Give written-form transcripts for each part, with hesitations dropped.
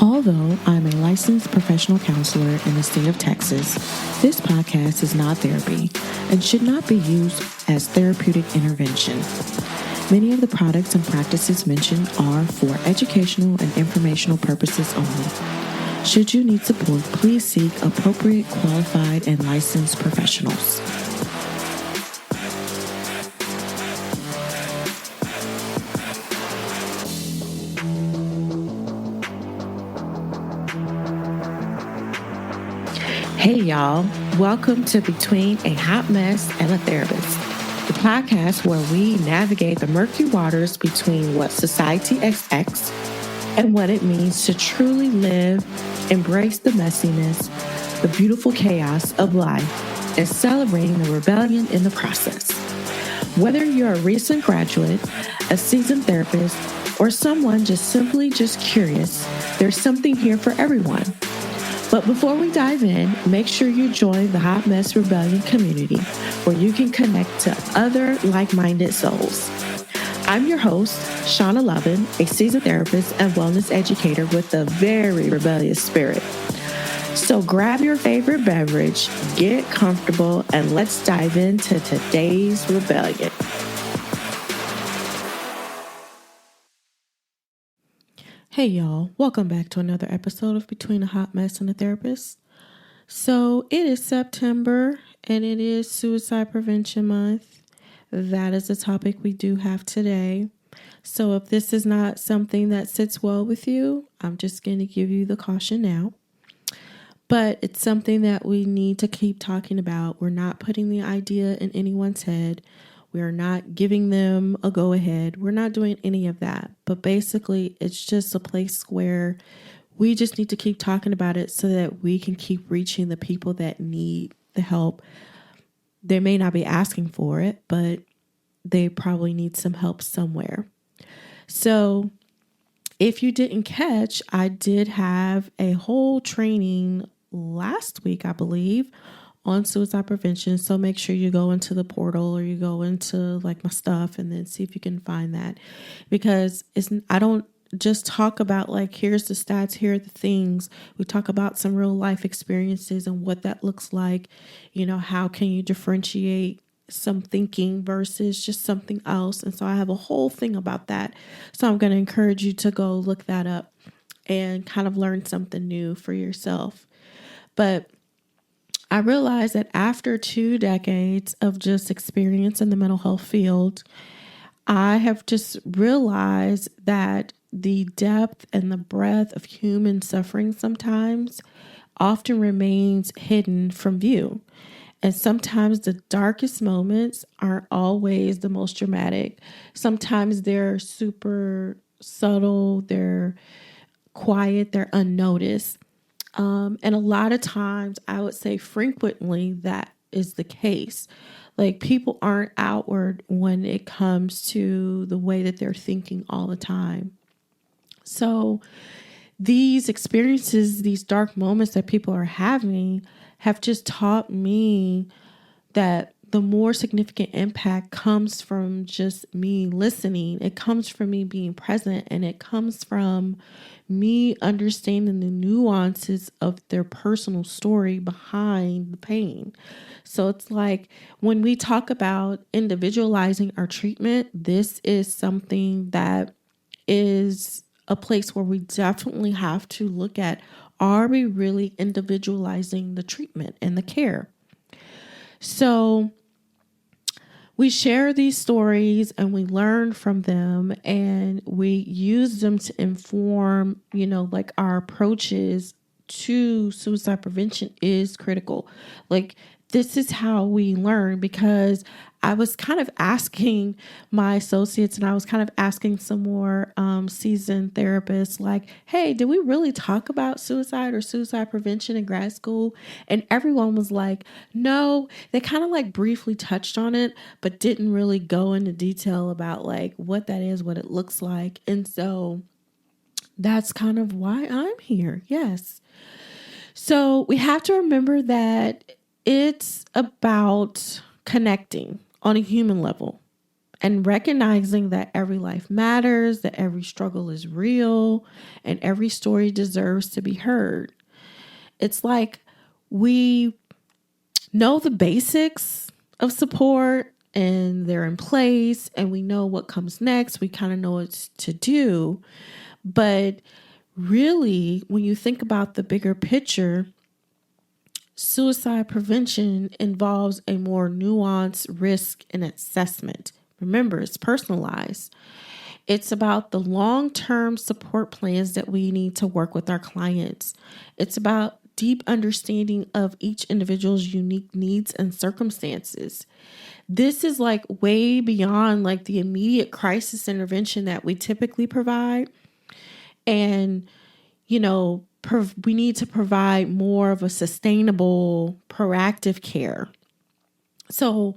Although I'm a licensed professional counselor in the state of Texas, this podcast is not therapy and should not be used as therapeutic intervention. Many of the products and practices mentioned are for educational and informational purposes only. Should you need support, please seek appropriate, qualified, and licensed professionals. Hey y'all, welcome to Between a Hot Mess and a Therapist, the podcast where we navigate the murky waters between what society expects and what it means to truly live, embrace the messiness, the beautiful chaos of life, and celebrating the rebellion in the process. Whether you're a recent graduate, a seasoned therapist, or someone simply curious, there's something here for everyone. But before we dive in, make sure you join the Hot Mess Rebellion community where you can connect to other like-minded souls. I'm your host, Shauna Lovin, a seasoned therapist and wellness educator with a very rebellious spirit. So grab your favorite beverage, get comfortable, and let's dive into today's rebellion. Hey y'all, welcome back to another episode of Between a Hot Mess and a Therapist. So it is September and it is Suicide Prevention Month. That is the topic we do have today. So if this is not something that sits well with you, I'm just going to give you the caution now. But it's something that we need to keep talking about. We're not putting the idea in anyone's head. We are not giving them a go-ahead. We're not doing any of that. But basically, it's just a place where we just need to keep talking about it so that we can keep reaching the people that need the help. They may not be asking for it, but they probably need some help somewhere. So if you didn't catch, I did have a whole training last week, I believe, on suicide prevention. So make sure you go into the portal or you go into like my stuff and then see if you can find that, because I don't just talk about like, here's the stats, here are the things. We talk about some real life experiences and what that looks like. You know, how can you differentiate some thinking versus just something else? And so I have a whole thing about that. So I'm going to encourage you to go look that up and kind of learn something new for yourself. But I realized that after 2 decades of just experience in the mental health field, I have just realized that the depth and the breadth of human suffering sometimes often remains hidden from view. And sometimes the darkest moments aren't always the most dramatic. Sometimes they're super subtle, they're quiet, they're unnoticed. And a lot of times, I would say frequently, that is the case. Like, people aren't outward when it comes to the way that they're thinking all the time. So these experiences, these dark moments that people are having have just taught me that the more significant impact comes from just me listening. It comes from me being present, and it comes from me understanding the nuances of their personal story behind the pain. So it's like when we talk about individualizing our treatment, this is something that is a place where we definitely have to look at, are we really individualizing the treatment and the care? So we share these stories and we learn from them and we use them to inform, like our approaches to suicide prevention is critical. Like, this is how we learn, because I was kind of asking my associates and I was kind of asking some more seasoned therapists, like, hey, did we really talk about suicide or suicide prevention in grad school? And everyone was like, no, they kind of like briefly touched on it, but didn't really go into detail about like what that is, what it looks like. And so that's kind of why I'm here. Yes. So we have to remember that it's about connecting on a human level. and recognizing that every life matters, that every struggle is real, and every story deserves to be heard. It's like we know the basics of support and they're in place and we know what comes next. We kind of know what to do. But really, when you think about the bigger picture, suicide prevention involves a more nuanced risk and assessment. Remember, it's personalized. It's about the long-term support plans that we need to work with our clients. It's about deep understanding of each individual's unique needs and circumstances. This is like way beyond like the immediate crisis intervention that we typically provide. And, we need to provide more of a sustainable, proactive care. So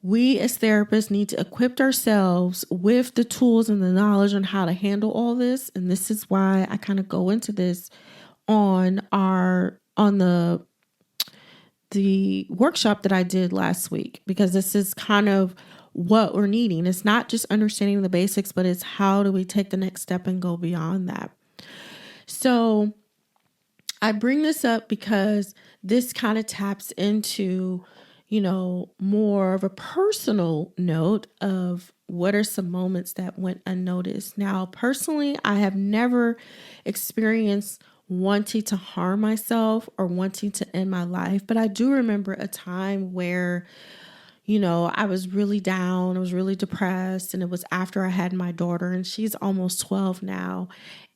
we as therapists need to equip ourselves with the tools and the knowledge on how to handle all this. And this is why I kind of go into this on the workshop that I did last week, because this is kind of what we're needing. It's not just understanding the basics, but it's how do we take the next step and go beyond that. So I bring this up because this kind of taps into, more of a personal note of what are some moments that went unnoticed. Now, personally, I have never experienced wanting to harm myself or wanting to end my life, but I do remember a time where I was really down. I was really depressed. And it was after I had my daughter, and she's almost 12 now.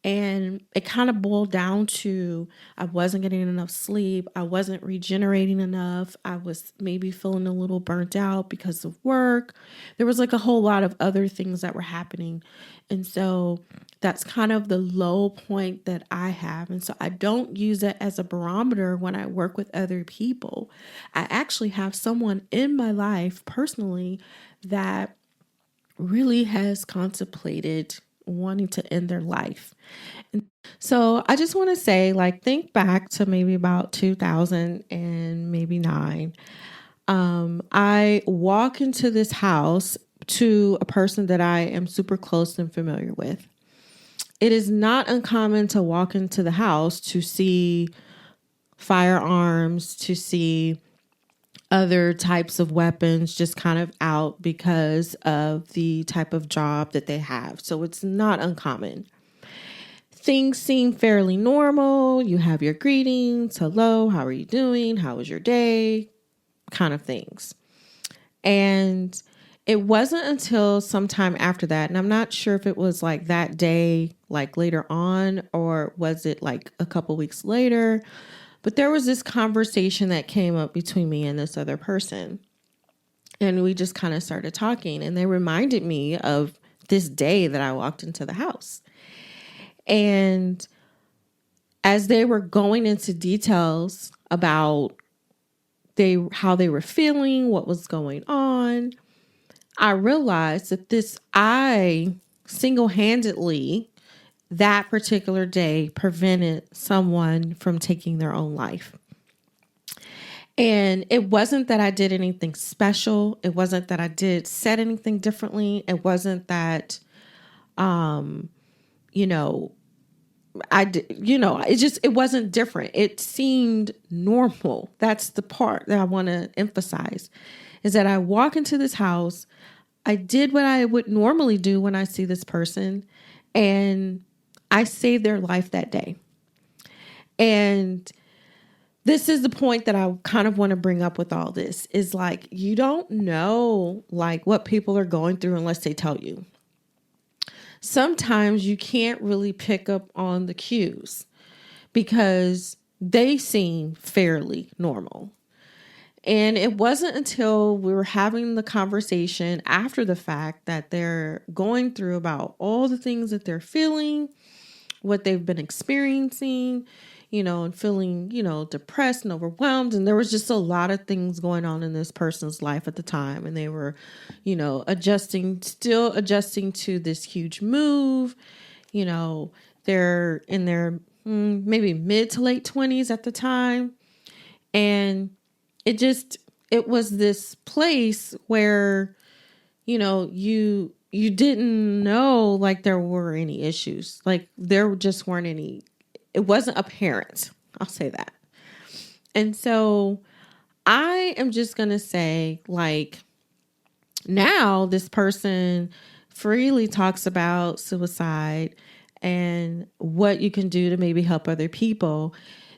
And it kind of boiled down to I wasn't getting enough sleep. I wasn't regenerating enough. I was maybe feeling a little burnt out because of work. There was like a whole lot of other things that were happening. And so that's kind of the low point that I have. And so I don't use it as a barometer when I work with other people. I actually have someone in my life personally that really has contemplated wanting to end their life. And so I just want to say, think back to maybe about 2000 and maybe 9. I walk into this house to a person that I am super close and familiar with. It is not uncommon to walk into the house to see firearms, to see other types of weapons just kind of out because of the type of job that they have. So it's not uncommon. Things seem fairly normal. You have your greetings. Hello, how are you doing? How was your day? Kind of things. And it wasn't until sometime after that, and I'm not sure if it was like that day, like later on, or was it like a couple weeks later, but there was this conversation that came up between me and this other person. And we just kind of started talking, and they reminded me of this day that I walked into the house. And as they were going into details about how they were feeling, what was going on, I realized that I single-handedly that particular day prevented someone from taking their own life. And it wasn't that I did anything special. It wasn't that said anything differently. It wasn't that, it wasn't different. It seemed normal. That's the part that I want to emphasize, is that I walk into this house. I did what I would normally do when I see this person, and I saved their life that day. And this is the point that I kind of want to bring up with all this, is like, you don't know what people are going through unless they tell you. Sometimes you can't really pick up on the cues because they seem fairly normal. And it wasn't until we were having the conversation after the fact that they're going through about all the things that they're feeling, what they've been experiencing, and feeling, depressed and overwhelmed. And there was just a lot of things going on in this person's life at the time. And they were, still adjusting to this huge move. They're in their maybe mid to late 20s at the time. And it was this place where you didn't know like there were any issues. Like there just weren't any. It wasn't apparent. I'll say that. And so I am just going to say, like, now this person freely talks about suicide and what you can do to maybe help other people.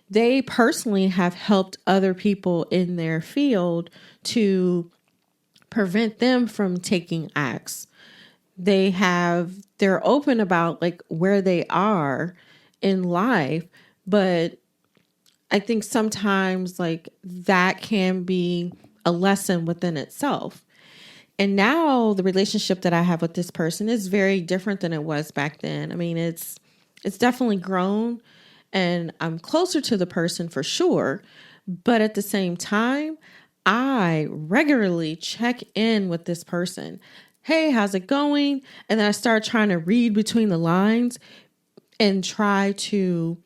They personally have helped other people in their field to prevent them from taking acts. They're open about like where they are in life, but I think sometimes like that can be a lesson within itself. And now the relationship that I have with this person is very different than it was back then. I mean, it's definitely grown and I'm closer to the person for sure. But at the same time, I regularly check in with this person. Hey, how's it going? And then I start trying to read between the lines and try to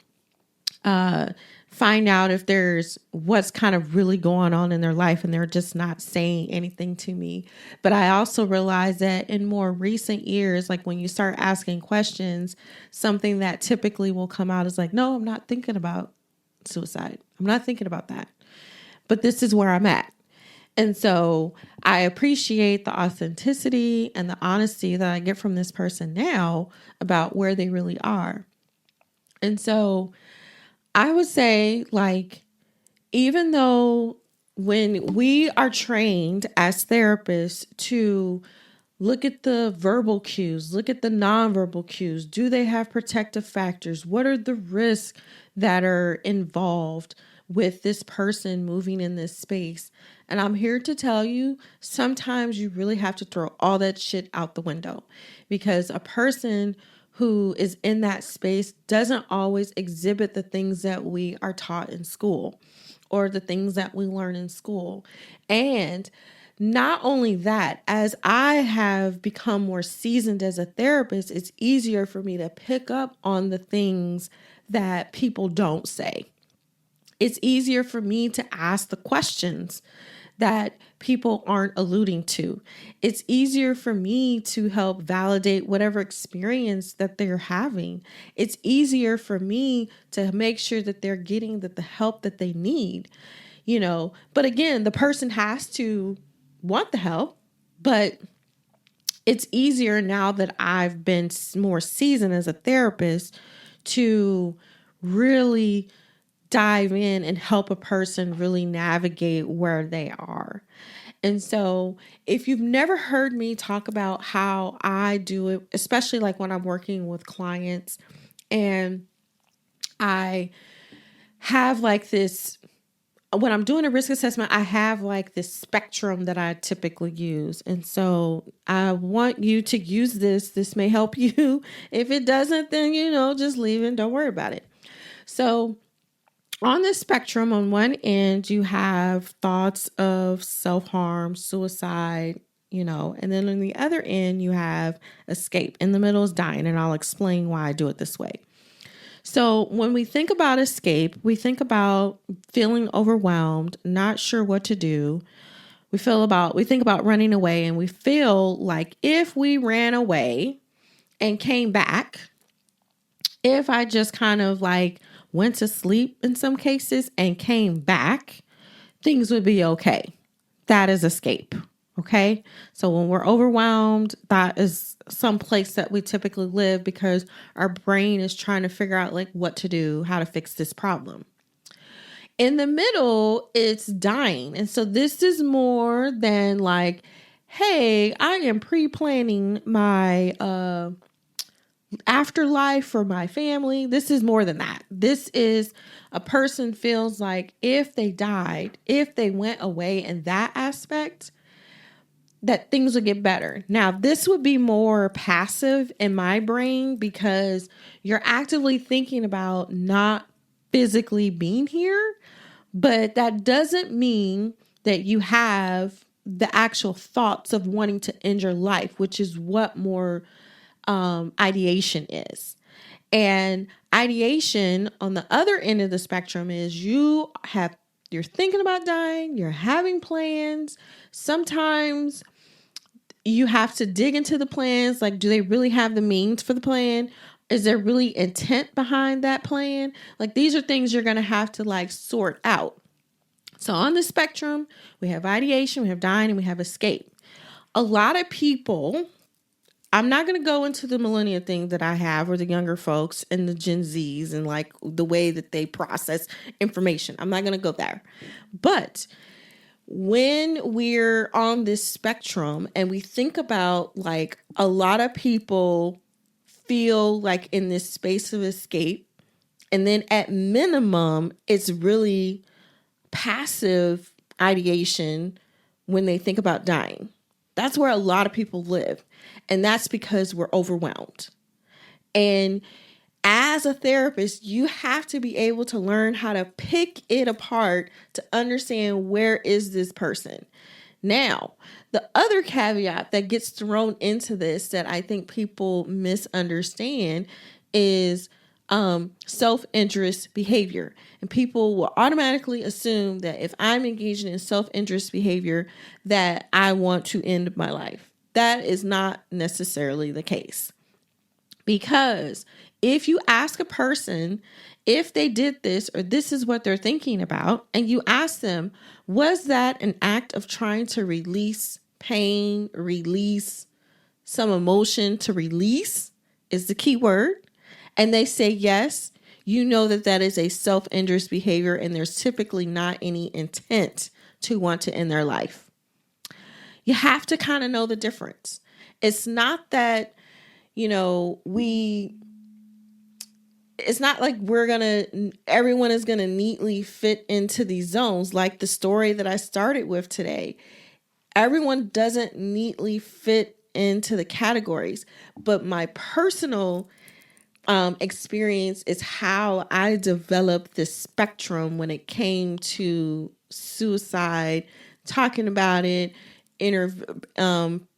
find out if there's what's kind of really going on in their life and they're just not saying anything to me. But I also realize that in more recent years, like when you start asking questions, something that typically will come out is like, no, I'm not thinking about suicide. I'm not thinking about that. But this is where I'm at. And so I appreciate the authenticity and the honesty that I get from this person now about where they really are. And so I would say, like, even though when we are trained as therapists to look at the verbal cues, look at the nonverbal cues, do they have protective factors? What are the risks that are involved with this person moving in this space? And I'm here to tell you, sometimes you really have to throw all that shit out the window, because a person who is in that space doesn't always exhibit the things that we are taught in school or the things that we learn in school. And not only that, as I have become more seasoned as a therapist, it's easier for me to pick up on the things that people don't say. It's easier for me to ask the questions that people aren't alluding to. It's easier for me to help validate whatever experience that they're having. It's easier for me to make sure that they're getting the help that they need, But again, the person has to want the help, but it's easier now that I've been more seasoned as a therapist to really dive in and help a person really navigate where they are. And so if you've never heard me talk about how I do it, especially like when I'm working with clients and I have like this, when I'm doing a risk assessment, I have like this spectrum that I typically use. And so I want you to use this. This may help you. If it doesn't, then, just leave it. Don't worry about it. So on the spectrum, on one end, you have thoughts of self-harm, suicide, and then on the other end, you have escape. In the middle is dying, and I'll explain why I do it this way. So when we think about escape, we think about feeling overwhelmed, not sure what to do. We think about running away, and we feel like if we ran away and came back, if I just kind of like went to sleep in some cases and came back, things would be okay. That is escape. Okay. So when we're overwhelmed, that is some place that we typically live because our brain is trying to figure out like what to do, how to fix this problem. In the middle, it's dying. And so this is more than like, hey, I am pre-planning my afterlife for my family. This is more than that. This is a person feels like if they died, if they went away in that aspect, that things would get better. Now, this would be more passive in my brain because you're actively thinking about not physically being here, but that doesn't mean that you have the actual thoughts of wanting to end your life, which is what more ideation is. And ideation on the other end of the spectrum is you're thinking about dying, you're having plans. Sometimes you have to dig into the plans. Like, do they really have the means for the plan? Is there really intent behind that plan? Like, these are things you're going to have to like sort out. So on the spectrum, we have ideation, we have dying, and we have escape. A lot of people, I'm not going to go into the millennial thing that I have, or the younger folks and the Gen Zs and like the way that they process information. I'm not going to go there. But when we're on this spectrum and we think about, like, a lot of people feel like in this space of escape, and then at minimum, it's really passive ideation when they think about dying. That's where a lot of people live. And that's because we're overwhelmed. And as a therapist, you have to be able to learn how to pick it apart to understand, where is this person? Now, the other caveat that gets thrown into this that I think people misunderstand is self-interest behavior. And people will automatically assume that if I'm engaging in self-interest behavior, that I want to end my life. That is not necessarily the case. Because if you ask a person if they did this, or this is what they're thinking about, and you ask them, was that an act of trying to release pain, release some emotion, to release is the key word, and they say yes, you know that that is a self-interest behavior, and there's typically not any intent to want to end their life. You have to kind of know the difference. It's not that, it's not like everyone is going to neatly fit into these zones. Like the story that I started with today, everyone doesn't neatly fit into the categories, but my personal experience is how I developed this spectrum when it came to suicide, talking about it,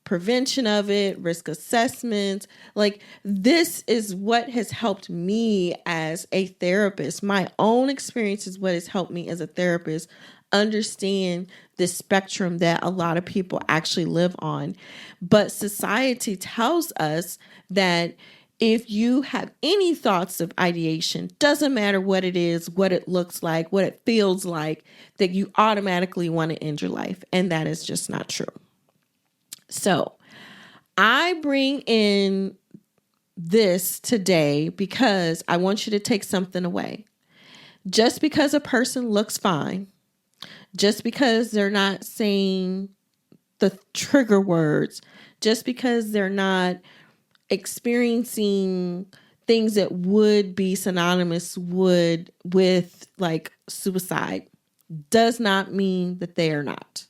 prevention of it, risk assessments. Like, this is what has helped me as a therapist. My own experience is what has helped me as a therapist understand the spectrum that a lot of people actually live on. But society tells us that if you have any thoughts of ideation, doesn't matter what it is, what it looks like, what it feels like, that you automatically want to end your life. And that is just not true. So I bring in this today because I want you to take something away. Just because a person looks fine, just because they're not saying the trigger words, just because they're not experiencing things that would be synonymous with like suicide, does not mean that they are not.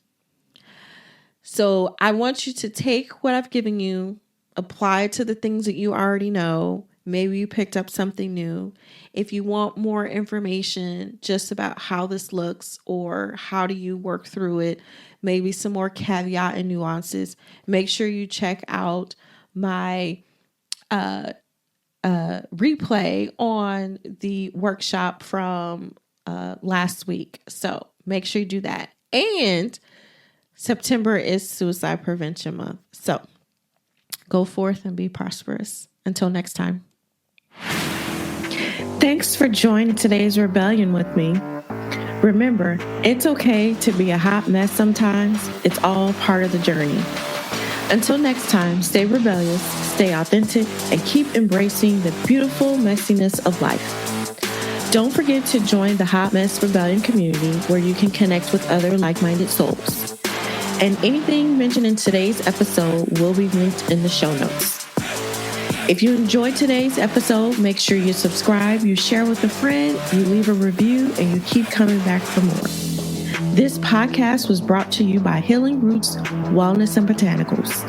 So I want you to take what I've given you, apply it to the things that you already know. Maybe you picked up something new. If you want more information just about how this looks or how do you work through it, maybe some more caveat and nuances, make sure you check out my replay on the workshop from last week. So make sure you do that. And September is Suicide Prevention Month. So go forth and be prosperous. Until next time. Thanks for joining today's rebellion with me. Remember, it's okay to be a hot mess sometimes. It's all part of the journey. Until next time, stay rebellious, stay authentic, and keep embracing the beautiful messiness of life. Don't forget to join the Hot Mess Rebellion community, where you can connect with other like-minded souls. And anything mentioned in today's episode will be linked in the show notes. If you enjoyed today's episode, make sure you subscribe, you share with a friend, you leave a review, and you keep coming back for more. This podcast was brought to you by Healing Roots Wellness and Botanicals.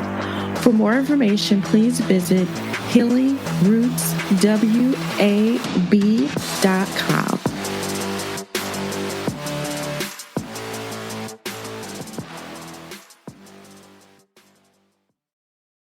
For more information, please visit healingrootswab.com.